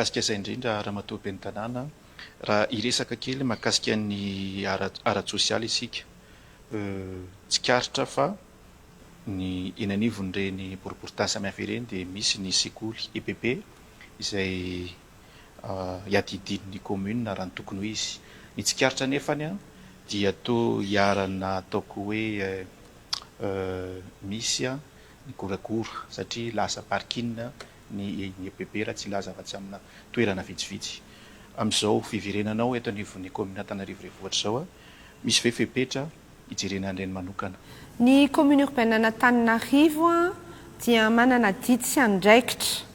Kasika izay indrindra ramatoa ben'ny tanàna raha iresaka kely mahakasika ny ara-tsosialy isika tsikaritra fa ny eny anivon'ireny boriboritany samihafa ireny dia misy ny sekoly EPP izay iadidin'ny commune raha ny tokony ho izy. Ny tsikaritra nefany dia toa iarana ataoko hoe misy ny goragora satria lasa parking ny EPP raha tsy laza afa-tsy amina toerana vitsivitsy. Amin'izao fiverenanao eto anivon'ny commune Antananarivo renivohitra zao misy ve fepetra hijerena an'ireny manokana? Ny commune urbaine Antananarivo dia manana didy sy andraikitra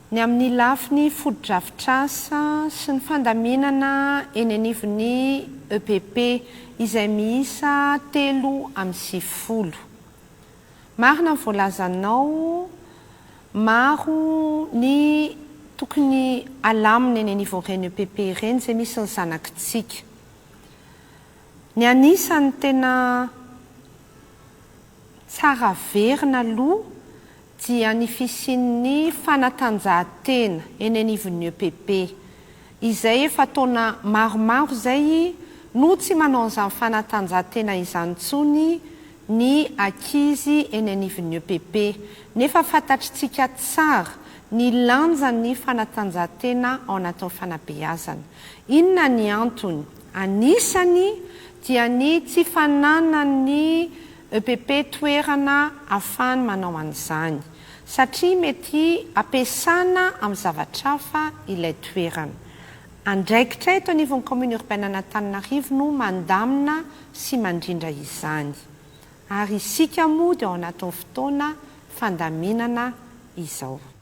ny amin'ny lafiny foto-drafitrasa sy ny fandaminana eny anivon'ny EPP izay miisa 3 marina ny voalazanao maro ny tokony alamina eny anivon'ireny EPP ireny izay misy ny zanakitsika. Ny anisan'ny tena tsara verina aloha dia ny fisian'ny fanatanjahantena eny anivon'ny EPP izay efa taona maromaro izay no tsy manao an'izany fanatanjahantena izany intsony ny ankizy eny anivon'ny EPP nefa fantatritsika tsara ny lanjan'ny fanatanjahantena ao anatin'ny fanabeazana. Inona ny antony? Anisany dia ny tsy fananan'ny EPP toerana ahafahany manao an'izany satria mety ampiasana amin'ny zavatra hafa ilay toerana. Andraikitra eto anivon'ny commune urbaine Antananarivo no mandamina sy mandrindra izany. Ary isika moa dia ao anatin'ny fotoana fandaminana izao.